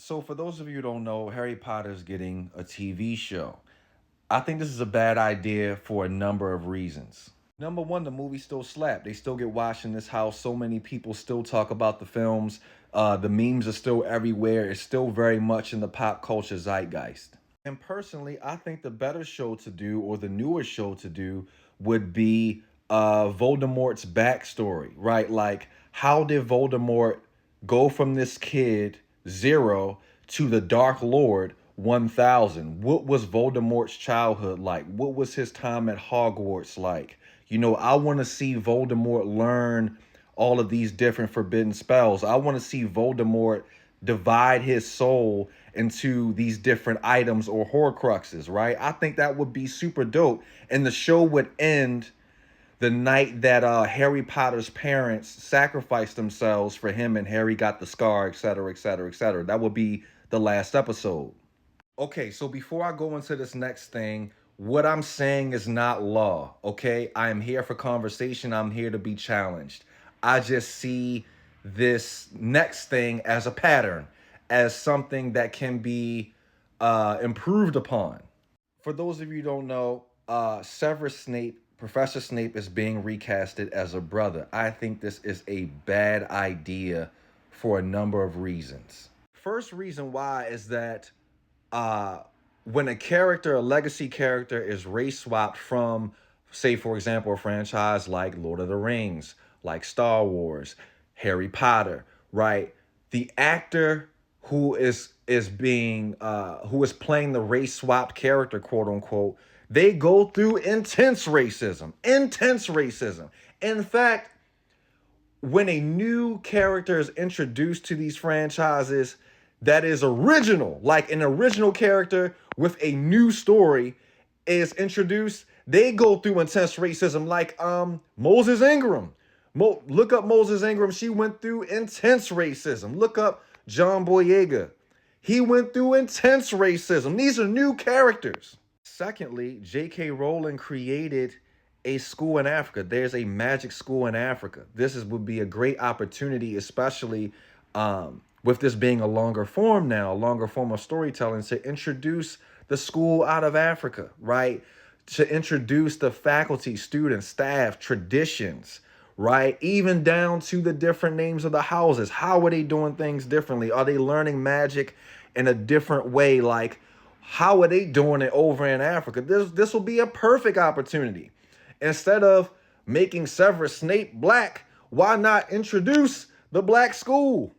So, for those of you who don't know, Harry Potter's getting a TV show. I think this is a bad idea for a number of reasons. Number one, the movie still slap. They still get watched in this house. So many people still talk about the films. The memes are still everywhere. It's still very much in the pop culture zeitgeist. And personally, I think the better show to do, or the newer show to do, would be Voldemort's backstory, right? Like, how did Voldemort go from this kid, zero, to the Dark Lord, 1000? What was Voldemort's childhood like? What was his time at Hogwarts like? I want to see Voldemort learn all of these different forbidden spells. I want to see Voldemort divide his soul into these different items or horcruxes, right? I think that would be super dope. And the show would end the night that Harry Potter's parents sacrificed themselves for him and Harry got the scar, et cetera, et cetera, et cetera. That would be the last episode. Okay, so before I go into this next thing, what I'm saying is not law, okay? I am here for conversation. I'm here to be challenged. I just see this next thing as a pattern, as something that can be improved upon. For those of you who don't know, Severus Snape, Professor Snape, is being recasted as a brother. I think this is a bad idea for a number of reasons. First reason why is that uh when a character, a legacy character, is race swapped from, say for example, a franchise like Lord of the Rings, like Star Wars, Harry Potter, right? The actor who is playing the race swapped character, quote unquote, they go through intense racism. Intense racism. In fact, when a new character is introduced to these franchises that is original, like an original character with a new story is introduced, they go through intense racism, like Moses Ingram. Look up Moses Ingram. She went through intense racism. Look up John Boyega. He went through intense racism. These are new characters. Secondly, J.K. Rowling created a school in Africa. There's a magic school in Africa. Would be a great opportunity, especially with this being a longer form now, a longer form of storytelling, to introduce the school out of Africa, right? To introduce the faculty, students, staff, traditions, right? Even down to the different names of the houses. How are they doing things differently? Are they learning magic in a different way? Like, how are they doing it over in Africa? This will be a perfect opportunity. Instead of making Severus Snape black, why not introduce the black school?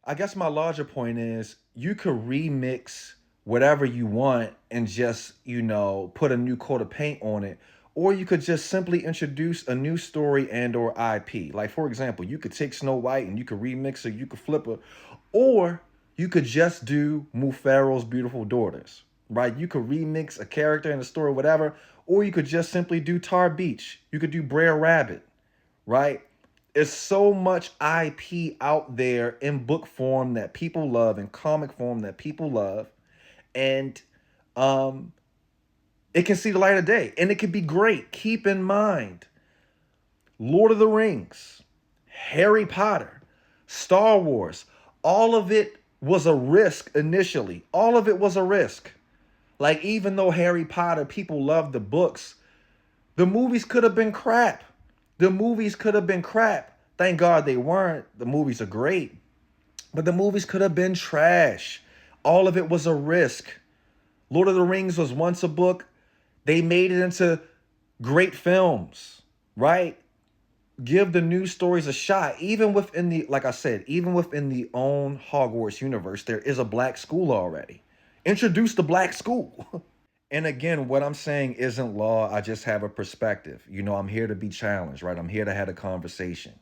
I guess my larger point is you could remix whatever you want and just, put a new coat of paint on it. Or you could just simply introduce a new story and or IP. Like, for example, you could take Snow White and you could remix her, you could flip her. Or you could just do Mufaro's Beautiful Daughters, right? You could remix a character in a story, whatever. Or you could just simply do Tar Beach. You could do Brer Rabbit, right? There's so much IP out there in book form that people love, in comic form that people love, and um, it can see the light of day, and it can be great. Keep in mind, Lord of the Rings, Harry Potter, Star Wars, all of it was a risk initially. All of it was a risk. Like, even though Harry Potter, people loved the books, the movies could have been crap. The movies could have been crap. Thank God they weren't. The movies are great. But the movies could have been trash. All of it was a risk. Lord of the Rings was once a book. They made it into great films, right? Give the new stories a shot. Even within the, like I said, even within the own Hogwarts universe, there is a black school already. Introduce the black school. And again, what I'm saying isn't law. I just have a perspective. I'm here to be challenged, right? I'm here to have a conversation.